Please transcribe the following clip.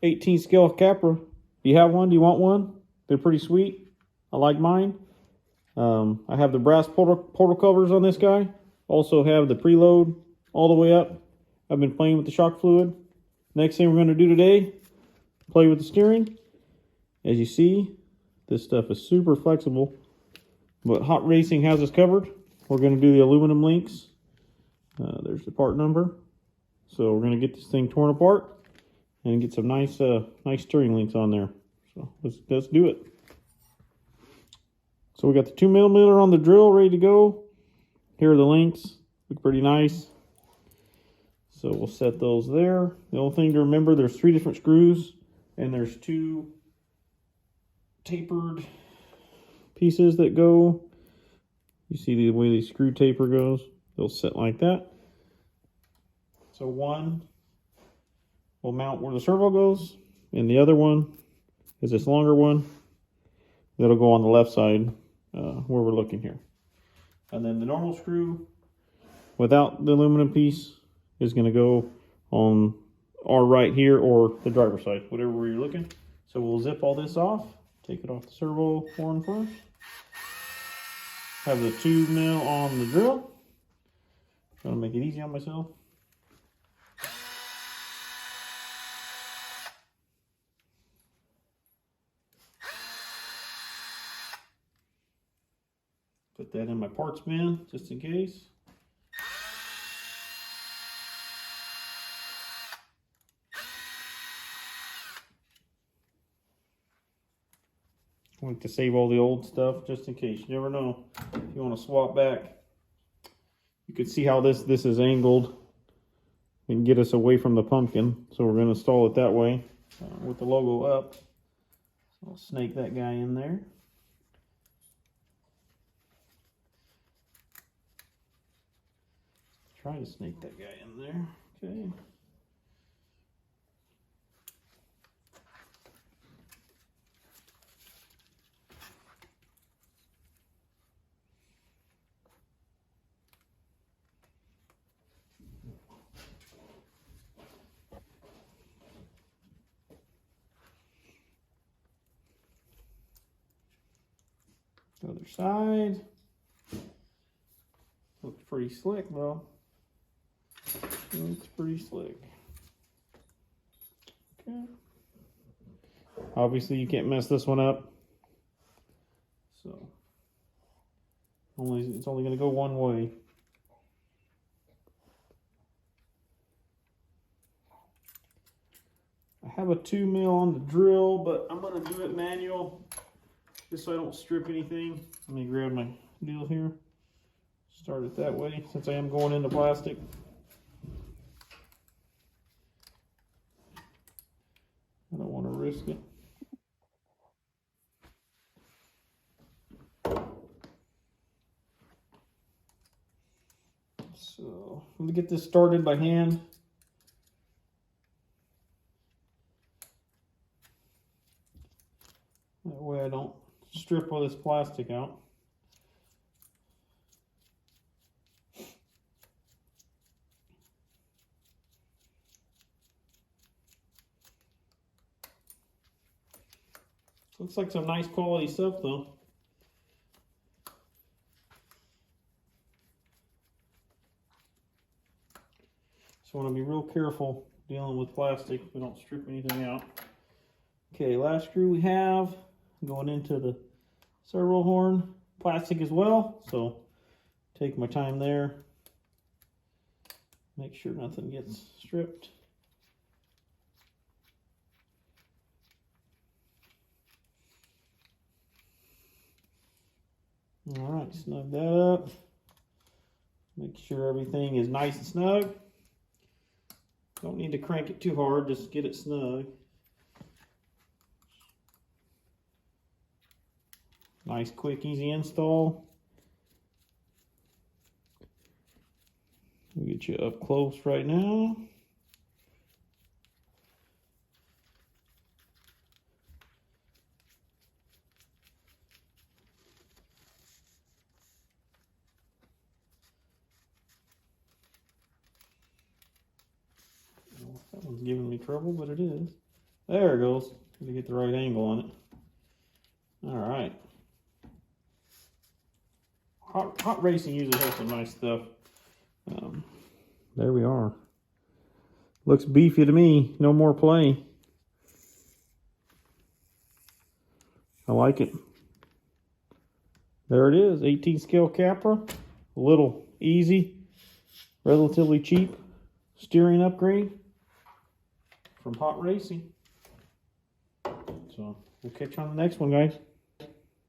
18 scale Capra. Do you have one? Do you want one? They're pretty sweet. I like mine. I have the brass portal covers on this guy. Also have the preload all the way up. I've been playing with the shock fluid. Next thing we're going to do today, play with the steering. As you see, this stuff is super flexible, but Hot Racing has us covered. We're going to do the aluminum links. There's the part number. So we're going to get this thing torn apart and get some nice steering links on there. So let's do it. So we got the 2mm on the drill ready to go. Here are the links. Look pretty nice. So we'll set those there. The only thing to remember, there's 3 different screws and there's 2 tapered pieces that go. You see the way the screw taper goes? They'll sit like that. So one will mount where the servo goes, and the other one is this longer one that'll go on the left side where we're looking here. And then the normal screw without the aluminum piece is going to go on our right here or the driver's side, whatever where you're looking. So we'll zip all this off, take it off the servo horn first. Have the 2mm on the drill. Trying to make it easy on myself. Put that in my parts bin just in case. I like to save all the old stuff just in case. You never know if you want to swap back. You can see how this is angled and get us away from the pumpkin. So we're going to install it that way with the logo up. So I'll snake that guy in there. Try to snake that guy in there. Okay. Other side. Looks pretty slick though. Looks pretty slick. Okay. Obviously you can't mess this one up. So it's only going to go one way. I have a 2mm on the drill, but I'm going to do it manual just so I don't strip anything. Let me grab my deal here. Start it that way since I am going into plastic. I don't want to risk it. So I'm going to get this started by hand. That way I don't strip all this plastic out. Looks like some nice quality stuff though. So I want to be real careful dealing with plastic. We don't strip anything out. Okay, last screw we have going into the servo horn. Plastic as well. So take my time there. Make sure nothing gets stripped. All right, snug that up. Make sure everything is nice and snug. Don't need to crank it too hard, just get it snug. Nice, quick, easy install. We'll get you up close right now. That one's giving me trouble, but it is. There it goes. To get the right angle on it. All right. Hot Racing usually has some nice stuff. There we are. Looks beefy to me. No more play. I like it. There it is. 18 scale Capra. A little easy, relatively cheap steering upgrade from Hot Racing. So we'll catch you on the next one, guys.